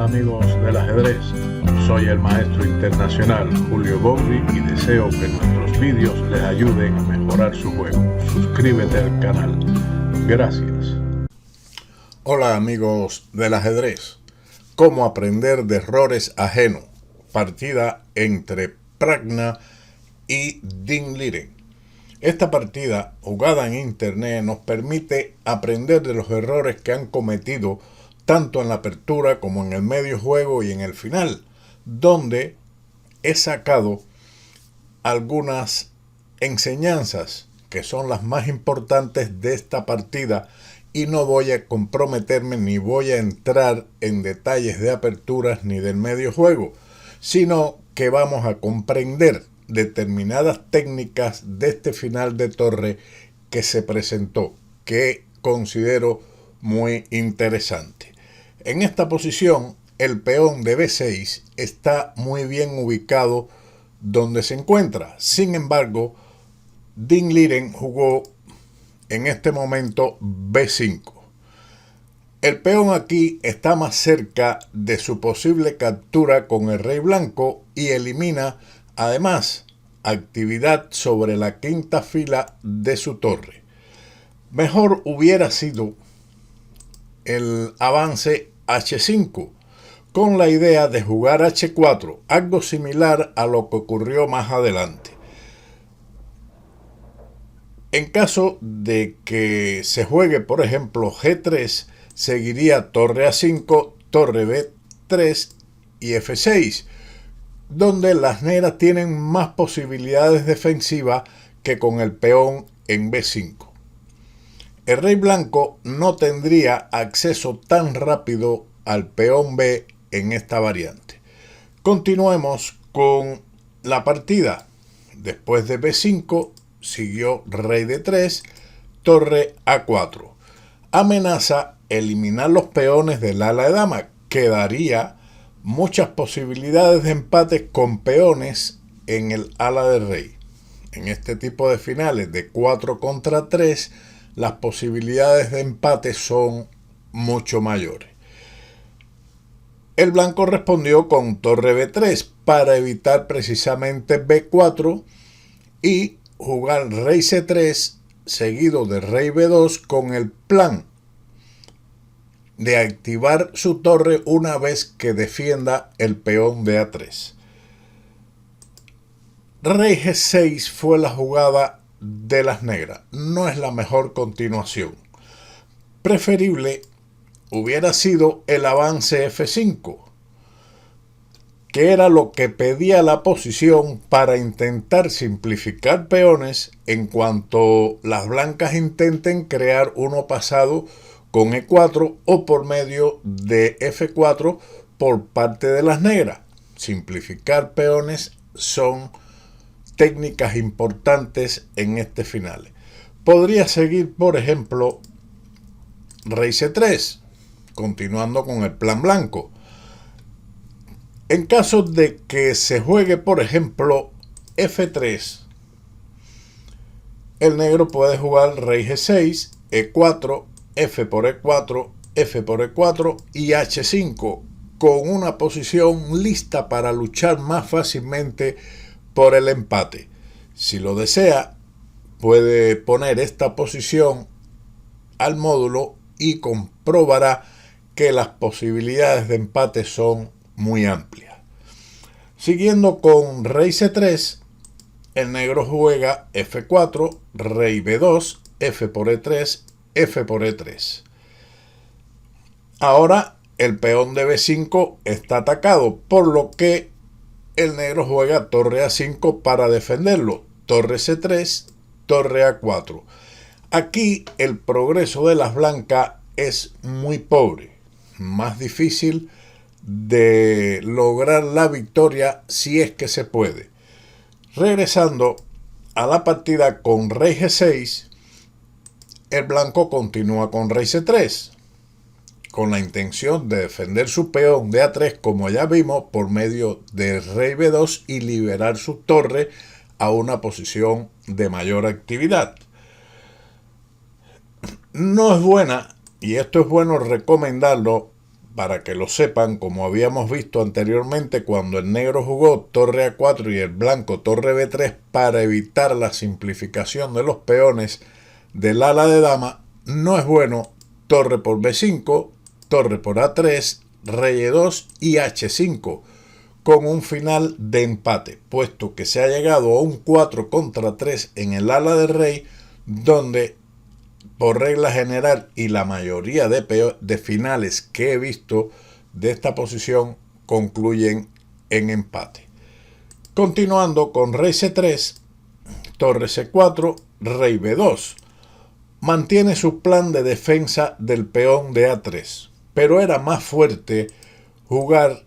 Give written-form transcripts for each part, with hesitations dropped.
amigos del ajedrez, soy el maestro internacional Julio Bobri y deseo que nuestros vídeos les ayuden a mejorar su juego. Suscríbete al canal. Gracias. Hola amigos del ajedrez. ¿Cómo aprender de errores ajenos? Partida entre Pragna y Dean Liren. Esta partida, jugada en internet, nos permite aprender de los errores que han cometido tanto en la apertura como en el medio juego y en el final, donde he sacado algunas enseñanzas que son las más importantes de esta partida y no voy a comprometerme ni voy a entrar en detalles de aperturas ni del medio juego, sino que vamos a comprender determinadas técnicas de este final de torre que se presentó, que considero muy interesante. En esta posición, el peón de B6 está muy bien ubicado donde se encuentra. Sin embargo, Dean Liren jugó en este momento B5. El peón aquí está más cerca de su posible captura con el rey blanco y elimina además actividad sobre la quinta fila de su torre. Mejor hubiera sido el avance H5 con la idea de jugar H4, algo similar a lo que ocurrió más adelante. En caso de que se juegue, por ejemplo, G3, seguiría torre A5, torre B3 y F6, donde las negras tienen más posibilidades defensivas que con el peón en B5. El rey blanco no tendría acceso tan rápido al peón B en esta variante. Continuemos con la partida. Después de B5 siguió rey D3, torre A4. Amenaza eliminar los peones del ala de dama, que daría muchas posibilidades de empate con peones en el ala del rey. En este tipo de finales de 4 contra 3, las posibilidades de empate son mucho mayores. El blanco respondió con torre B3 para evitar precisamente B4 y jugar rey C3 seguido de rey B2 con el plan de activar su torre una vez que defienda el peón de A3. Rey G6 fue la jugada de las negras. No es la mejor continuación. Preferible hubiera sido el avance F5, que era lo que pedía la posición para intentar simplificar peones en cuanto las blancas intenten crear uno pasado con E4 o por medio de F4 por parte de las negras. Simplificar peones son técnicas importantes en este final. Podría seguir, por ejemplo, rey C3, continuando con el plan blanco. En caso de que se juegue, por ejemplo, F3, el negro puede jugar rey G6, E4, F por E4, F por E4 y H5, con una posición lista para luchar más fácilmente por el empate. Si lo desea, puede poner esta posición al módulo y comprobará que las posibilidades de empate son muy amplias. Siguiendo con rey C3, el negro juega F4, rey B2, F por E3, F por E3. Ahora el peón de B5 está atacado, por lo que el negro juega torre A5 para defenderlo, torre C3, torre A4. Aquí el progreso de las blancas es muy pobre, más difícil de lograr la victoria si es que se puede. Regresando a la partida con rey G6, el blanco continúa con rey C3, con la intención de defender su peón de A3, como ya vimos, por medio de rey B2 y liberar su torre a una posición de mayor actividad. No es buena, y esto es bueno recomendarlo para que lo sepan, como habíamos visto anteriormente cuando el negro jugó torre A4 y el blanco torre B3 para evitar la simplificación de los peones del ala de dama, no es bueno torre por B5, torre por A3, rey E2 y H5, con un final de empate, puesto que se ha llegado a un 4 contra 3 en el ala de rey, donde por regla general y la mayoría de finales que he visto de esta posición concluyen en empate. Continuando con rey C3, torre C4, rey B2. Mantiene su plan de defensa del peón de A3, pero era más fuerte jugar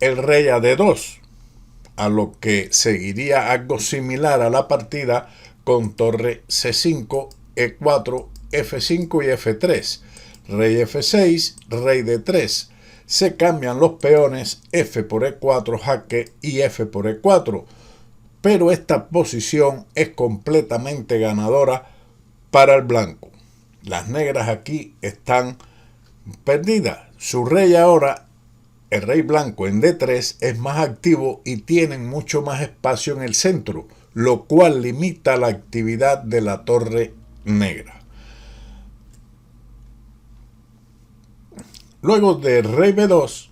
el rey a D2, a lo que seguiría algo similar a la partida con torre C5, E4, F5 y F3, rey F6, rey D3. Se cambian los peones F por E4 jaque y F por E4, pero esta posición es completamente ganadora para el blanco. Las negras aquí están perdidas. Su rey ahora, el rey blanco en D3, es más activo y tienen mucho más espacio en el centro, lo cual limita la actividad de la torre negra. Luego de rey B2,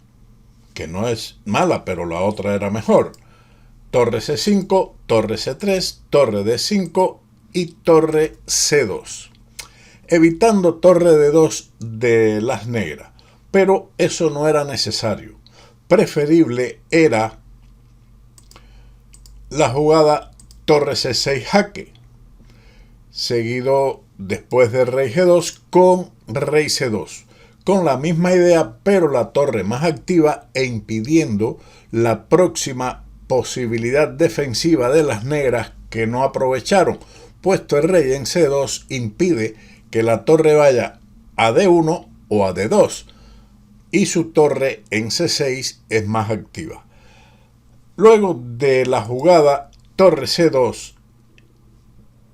que no es mala, pero la otra era mejor, torre C5, torre C3, torre D5 y torre C2, evitando torre D2 de las negras, pero eso no era necesario. Preferible era la jugada torre C6 jaque, seguido después de rey G2 con rey C2, con la misma idea, pero la torre más activa e impidiendo la próxima posibilidad defensiva de las negras que no aprovecharon, puesto el rey en C2 impide que la torre vaya a D1 o a D2 y su torre en C6 es más activa. Luego de la jugada torre C2,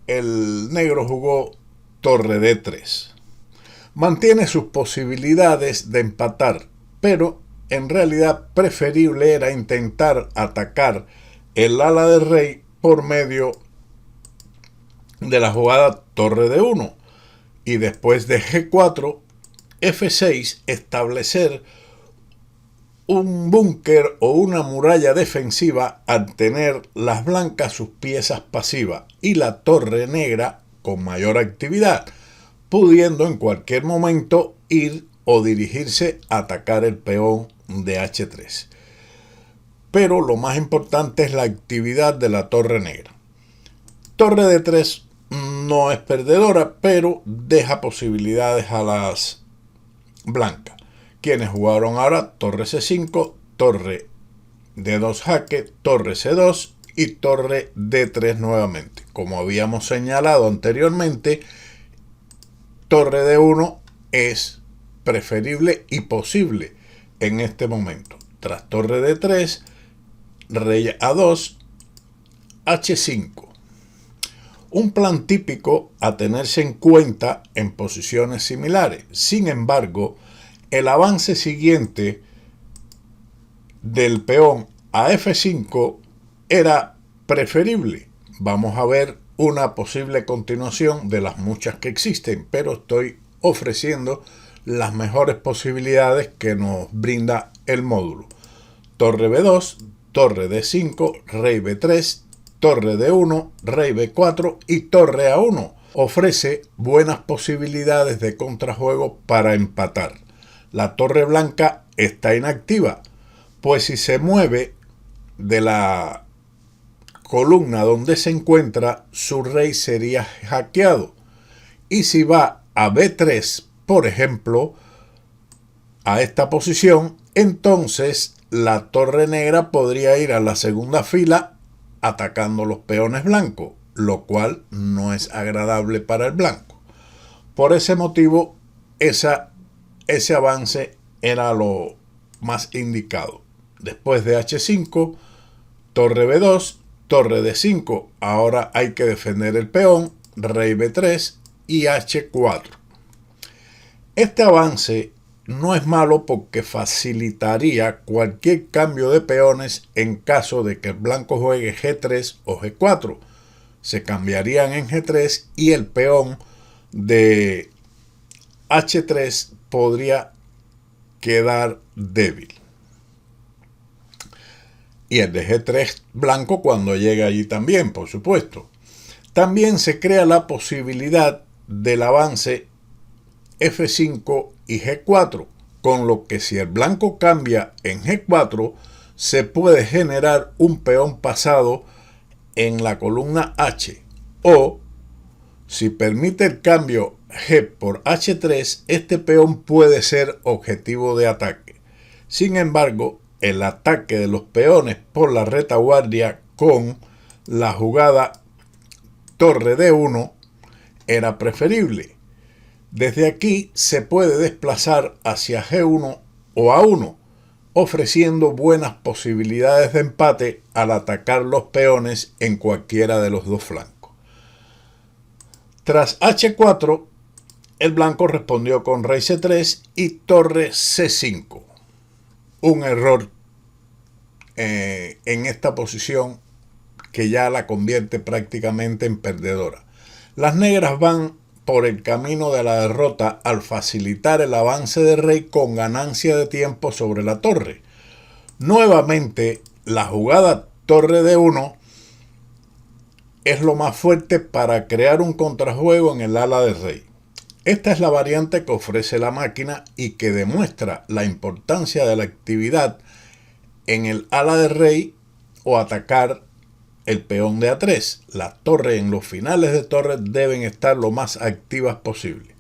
el negro jugó torre D3. Mantiene sus posibilidades de empatar, pero en realidad preferible era intentar atacar el ala del rey por medio de la jugada torre D1 y después de G4, F6 establecer un búnker o una muralla defensiva al tener las blancas sus piezas pasivas y la torre negra con mayor actividad, pudiendo en cualquier momento ir o dirigirse a atacar el peón de H3. Pero lo más importante es la actividad de la torre negra. Torre D3 no es perdedora, pero deja posibilidades a las blancas, quienes jugaron ahora torre C5, torre D2 jaque, torre C2 y torre D3 nuevamente. Como habíamos señalado anteriormente, torre D1 es preferible y posible en este momento. Tras torre D3, rey A2, H5. Un plan típico a tenerse en cuenta en posiciones similares. Sin embargo, el avance siguiente del peón a F5 era preferible. Vamos a ver una posible continuación de las muchas que existen, pero estoy ofreciendo las mejores posibilidades que nos brinda el módulo. Torre B2, torre D5, rey B3, torre D1, rey B4 y torre A1. Ofrece buenas posibilidades de contrajuego para empatar. La torre blanca está inactiva, pues si se mueve de la columna donde se encuentra, su rey sería hackeado. Y si va a B3, por ejemplo, a esta posición, entonces la torre negra podría ir a la segunda fila atacando los peones blancos, lo cual no es agradable para el blanco. Por ese motivo, ese avance era lo más indicado. Después de H5, torre B2, torre D5, ahora hay que defender el peón, rey B3 y H4. Este avance no es malo porque facilitaría cualquier cambio de peones en caso de que el blanco juegue G3 o G4. Se cambiarían en G3 y el peón de H3 podría quedar débil. Y el de G3 blanco cuando llegue allí también, por supuesto. También se crea la posibilidad del avance F5 y G4, con lo que si el blanco cambia en G4, se puede generar un peón pasado en la columna H, o si permite el cambio G por H3, este peón puede ser objetivo de ataque. Sin embargo, el ataque de los peones por la retaguardia con la jugada torre D1 era preferible. Desde aquí se puede desplazar hacia G1 o A1, ofreciendo buenas posibilidades de empate al atacar los peones en cualquiera de los dos flancos. Tras H4, el blanco respondió con rey C3 y torre C5. Un error en esta posición que ya la convierte prácticamente en perdedora. Las negras van por el camino de la derrota al facilitar el avance de rey con ganancia de tiempo sobre la torre. Nuevamente, la jugada torre D1 es lo más fuerte para crear un contrajuego en el ala de rey. Esta es la variante que ofrece la máquina y que demuestra la importancia de la actividad en el ala de rey o atacar el peón de A3. Las torres en los finales de torre deben estar lo más activas posible.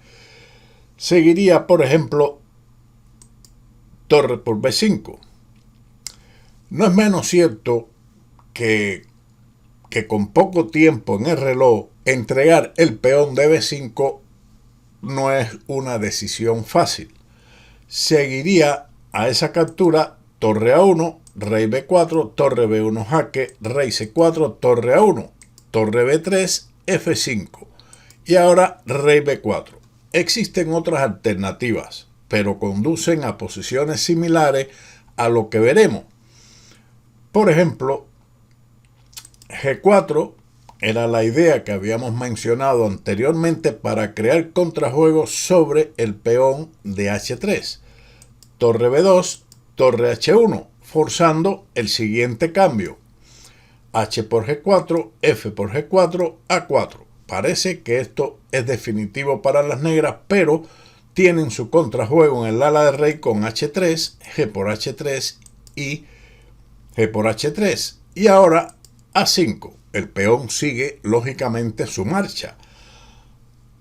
Seguiría, por ejemplo, torre por B5. No es menos cierto que con poco tiempo en el reloj, entregar el peón de B5 no es una decisión fácil. Seguiría a esa captura torre A1, rey B4, torre B1 jaque, rey C4, torre A1, torre B3, F5 y ahora rey B4. Existen otras alternativas, pero conducen a posiciones similares a lo que veremos. Por ejemplo, G4 era la idea que habíamos mencionado anteriormente para crear contrajuegos sobre el peón de H3. Torre B2, torre H1, forzando el siguiente cambio. H por G4, F por G4, A4. Parece que esto es definitivo para las negras, pero tienen su contrajuego en el ala de rey con H3, G por H3 y G por H3. Y ahora A5. El peón sigue lógicamente su marcha.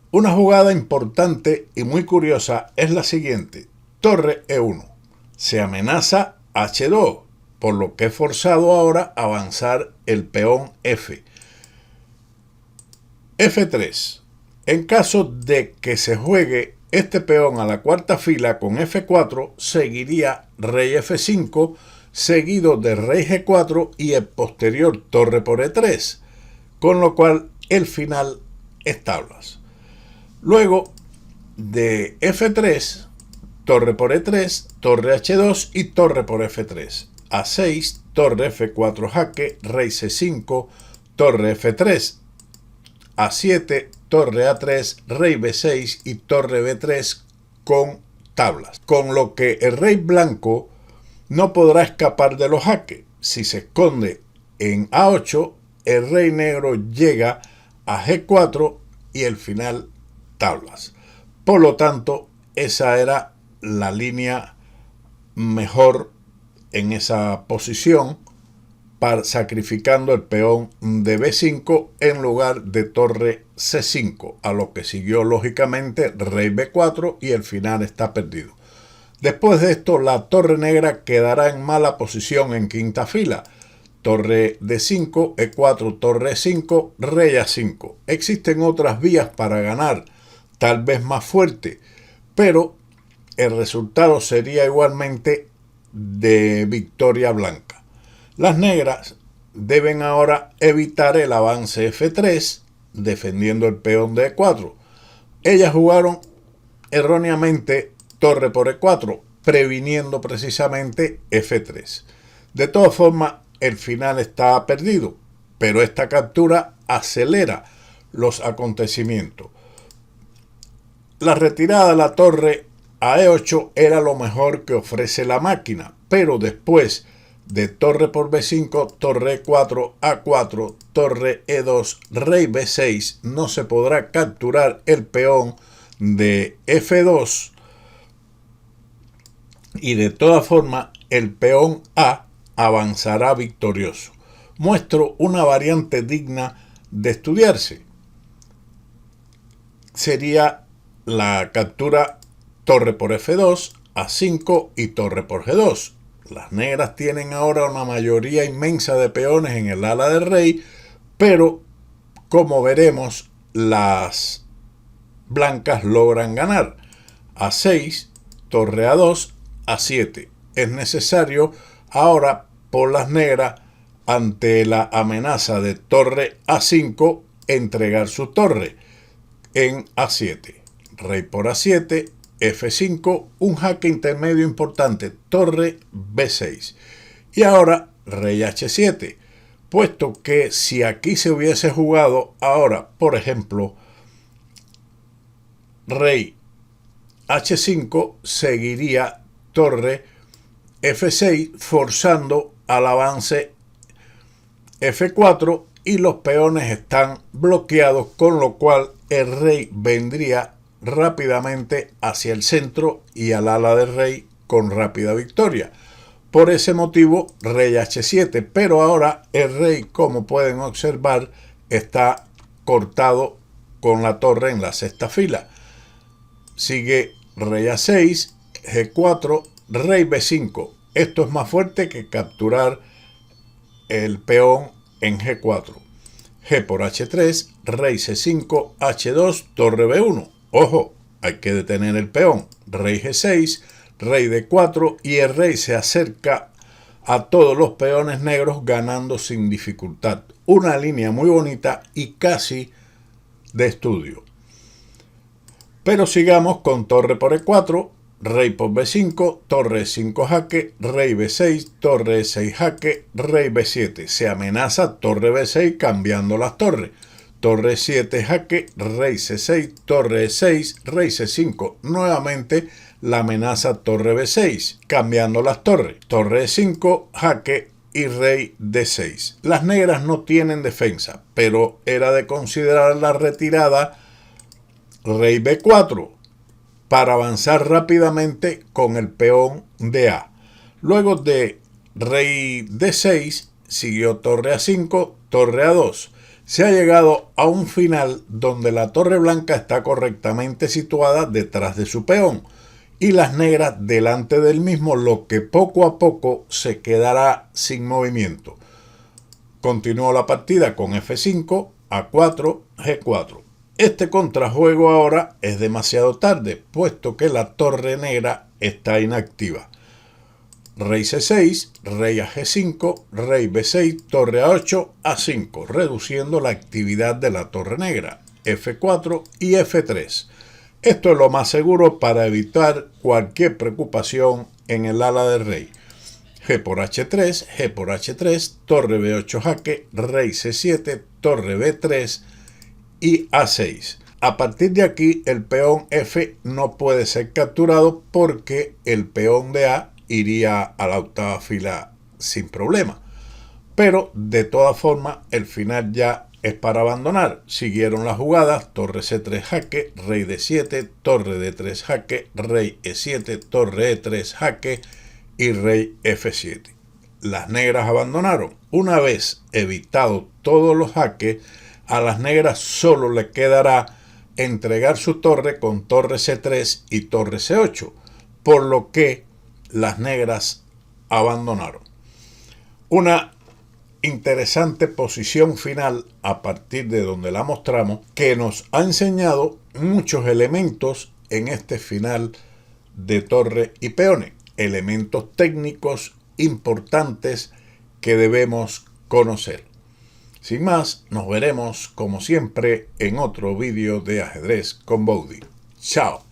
Una jugada importante y muy curiosa es la siguiente. Torre E1. Se amenaza H2, por lo que es forzado ahora a avanzar el peón F. F3. En caso de que se juegue este peón a la cuarta fila con F4, seguiría rey F5, seguido de rey G4 y el posterior torre por E3, con lo cual el final es tablas. Luego de F3, torre por E3, torre H2 y torre por F3. A6, torre F4 jaque, rey C5, torre F3. A7, torre A3, rey B6 y torre B3 con tablas. Con lo que el rey blanco no podrá escapar de los jaques. Si se esconde en A8, el rey negro llega a G4 y el final tablas. Por lo tanto, esa era la línea mejor en esa posición, sacrificando el peón de B5 en lugar de torre C5, a lo que siguió lógicamente rey B4 y el final está perdido. Después de esto, la torre negra quedará en mala posición en quinta fila. Torre D5, E4, torre E5, rey A5. Existen otras vías para ganar, tal vez más fuerte, pero el resultado sería igualmente de victoria blanca. Las negras deben ahora evitar el avance F3, defendiendo el peón de E4. Ellas jugaron erróneamente torre por E4, previniendo precisamente F3. De todas formas, el final está perdido, pero esta captura acelera los acontecimientos. La retirada de la torre a E8 era lo mejor que ofrece la máquina, pero después de torre por B5, torre E4, A4, torre E2, rey B6, no se podrá capturar el peón de F2 y de todas formas el peón A avanzará victorioso. Muestro una variante digna de estudiarse. Sería la captura torre por F2, A5 y torre por G2. Las negras tienen ahora una mayoría inmensa de peones en el ala del rey, pero como veremos, las blancas logran ganar. A6, torre A2, A7. Es necesario ahora por las negras, ante la amenaza de torre A5, entregar su torre en A7. Rey por A7, F5, un jaque intermedio importante, torre B6. Y ahora rey H7, puesto que si aquí se hubiese jugado ahora, por ejemplo, rey H5, seguiría torre F6, forzando al avance F4 y los peones están bloqueados, con lo cual el rey vendría rápidamente hacia el centro y al ala del rey con rápida victoria. Por ese motivo, rey H7, pero ahora el rey, como pueden observar, está cortado con la torre en la sexta fila. Sigue rey A6, G4, rey B5. Esto es más fuerte que capturar el peón en G4. G por H3, rey C5, H2, torre B1. Ojo, hay que detener el peón. Rey G6, rey D4 y el rey se acerca a todos los peones negros ganando sin dificultad. Una línea muy bonita y casi de estudio. Pero sigamos con torre por E4, rey por B5, torre E5 jaque, rey B6, torre E6 jaque, rey B7. Se amenaza torre B6 cambiando las torres. Torre 7 jaque, rey C6, torre E6, rey C5. Nuevamente la amenaza torre B6, cambiando las torres. Torre E5, jaque y rey D6. Las negras no tienen defensa, pero era de considerar la retirada rey B4 para avanzar rápidamente con el peón de A. Luego de rey D6 siguió torre A5, torre A2. Se ha llegado a un final donde la torre blanca está correctamente situada detrás de su peón y las negras delante del mismo, lo que poco a poco se quedará sin movimiento. Continuó la partida con F5, A4, G4. Este contrajuego ahora es demasiado tarde, puesto que la torre negra está inactiva. Rey C6, rey a G5, rey B6, torre A8, A5, reduciendo la actividad de la torre negra, F4 y F3. Esto es lo más seguro para evitar cualquier preocupación en el ala del rey. G por H3, G por H3, torre B8 jaque, rey C7, torre B3 y A6. A partir de aquí, el peón F no puede ser capturado porque el peón de A iría a la octava fila sin problema. Pero de todas formas, el final ya es para abandonar. Siguieron las jugadas: torre C3 jaque, rey D7, torre D3 jaque, rey E7, torre E3 jaque y rey F7. Las negras abandonaron. Una vez evitado todos los jaques, a las negras solo le quedará entregar su torre con torre C3 y torre C8, por lo que las negras abandonaron. Una interesante posición final a partir de donde la mostramos, que nos ha enseñado muchos elementos en este final de torre y peones, elementos técnicos importantes que debemos conocer. Sin más, nos veremos como siempre en otro vídeo de ajedrez con Bowdy. Chao.